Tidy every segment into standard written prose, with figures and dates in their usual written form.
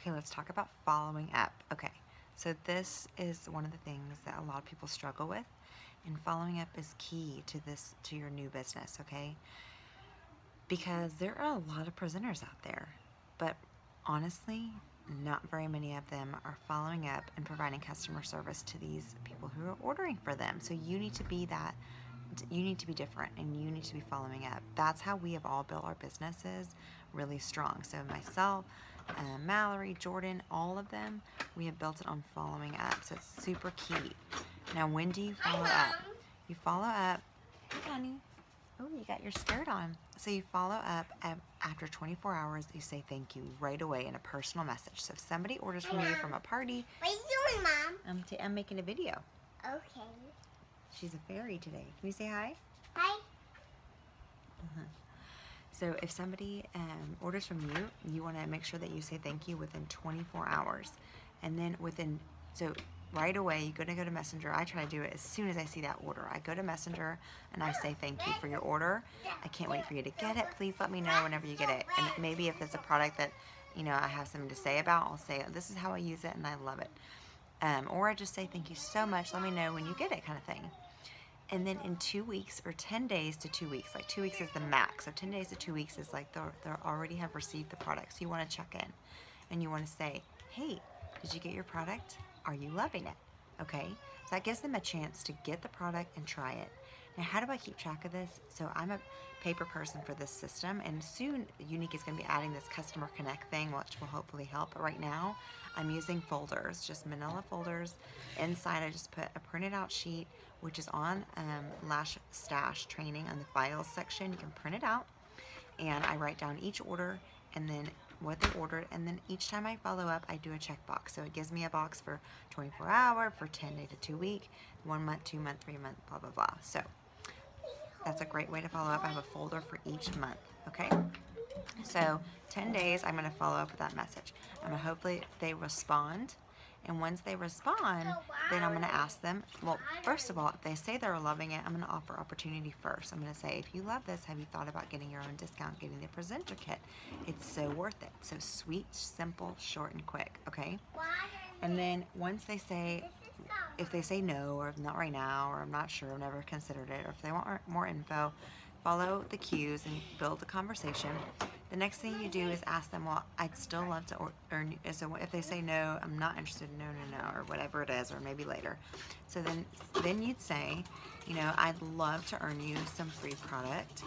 Okay, let's talk about following up. Okay, so this is one of the things that a lot of people struggle with, and following up is key to your new business, okay? Because there are a lot of presenters out there, but honestly, not very many of them are following up and providing customer service to these people who are ordering for them. So you need to be that, you need to be different, and you need to be following up. That's how we have all built our businesses really strong. So myself, Mallory, Jordan, all of them, we have built it on following up. So it's super key. Now, when do you follow up? You follow up, hey honey, oh, you got your skirt on. So you follow up after 24 hours, you say thank you right away in a personal message. So if somebody orders from you from a party. What are you doing, Mom? I'm making a video. Okay. She's a fairy today. Can you say hi? Hi. So if somebody orders from you, you want to make sure that you say thank you within 24 hours. And then so right away, you're going to go to Messenger. I try to do it as soon as I see that order. I go to Messenger and I say thank you for your order. I can't wait for you to get it. Please let me know whenever you get it. And maybe if it's a product that, you know, I have something to say about, I'll say, this is how I use it and I love it. Or I just say thank you so much. Let me know when you get it, kind of thing. And then in 2 weeks, or 10 days to 2 weeks, like 2 weeks is the max. So 10 days to 2 weeks is like they already have received the product. So you want to check in and you want to say, hey, did you get your product? Are you loving it? Okay, so that gives them a chance to get the product and try it. Now, how do I keep track of this? So I'm a paper person for this system, and soon Younique is going to be adding this Customer Connect thing, which will hopefully help. But right now, I'm using folders, just manila folders. Inside, I just put a printed out sheet, which is on Lash Stash training on the files section. You can print it out, and I write down each order and then what they ordered, and then each time I follow up, I do a checkbox. So it gives me a box for 24 hour, for 10 day to 2 week, 1 month, 2 month, 3 month, blah, blah, blah. So that's a great way to follow up. I have a folder for each month, okay? So 10 days, I'm gonna follow up with that message. I'm gonna hopefully they respond. And once they respond, then I'm going to ask them, well, first of all, if they say they're loving it, I'm going to offer opportunity first. I'm going to say, if you love this, have you thought about getting your own discount, getting the presenter kit? It's so worth it. So sweet, simple, short, and quick, okay? And then once they say, if they say no, or not right now, or I'm not sure, I've never considered it, or if they want more info, follow the cues and build the conversation. The next thing you do is ask them, well, I'd still love to earn, so if they say no, I'm not interested, no, or whatever it is, or maybe later. So then you'd say, you know, I'd love to earn you some free product,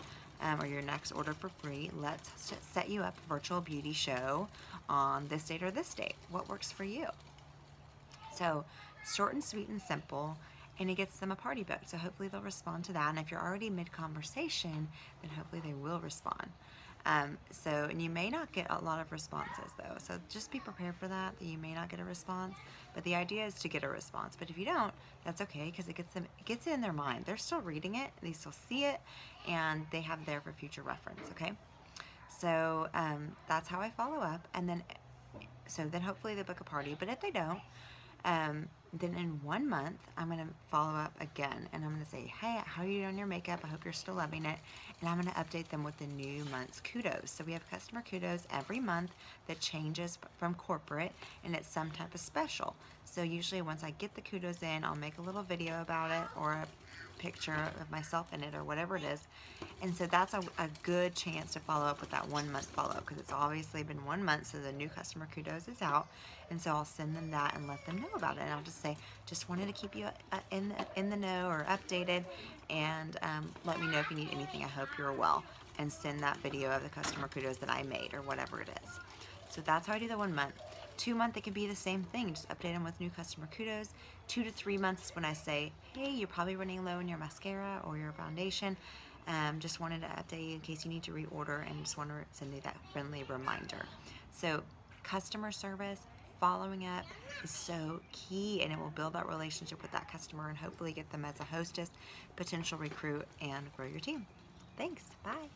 or your next order for free. Let's set you up a virtual beauty show on this date or this date. What works for you? So short and sweet and simple, and it gets them a party booked. So hopefully they'll respond to that. And if you're already mid-conversation, then hopefully they will respond. And you may not get a lot of responses though. So just be prepared for that you may not get a response. But the idea is to get a response. But if you don't, that's okay, because it gets it in their mind. They're still reading it, they still see it, and they have it there for future reference, okay? So that's how I follow up. And then, so then hopefully they book a party. But if they don't, then in 1 month, I'm going to follow up again, and I'm going to say, hey, how are you doing your makeup? I hope you're still loving it. And I'm going to update them with the new month's kudos. So we have customer kudos every month that changes from corporate, and it's some type of special. So usually once I get the kudos in, I'll make a little video about it, or a picture of myself in it, or whatever it is. And so that's a good chance to follow up with that 1 month follow-up, because it's obviously been 1 month, so the new customer kudos is out. And so I'll send them that and let them know about it. And I'll just say, just wanted to keep you in the know or updated, and let me know if you need anything. I hope you're well. And send that video of the customer kudos that I made, or whatever it is. So that's how I do the 1 month. 2 month, it can be the same thing. Just update them with new customer kudos. 2 to 3 months is when I say, hey, you're probably running low in your mascara or your foundation. Just wanted to update you in case you need to reorder, and just want to send you that friendly reminder. So customer service, following up is so key, and it will build that relationship with that customer and hopefully get them as a hostess, potential recruit, and grow your team. Thanks. Bye.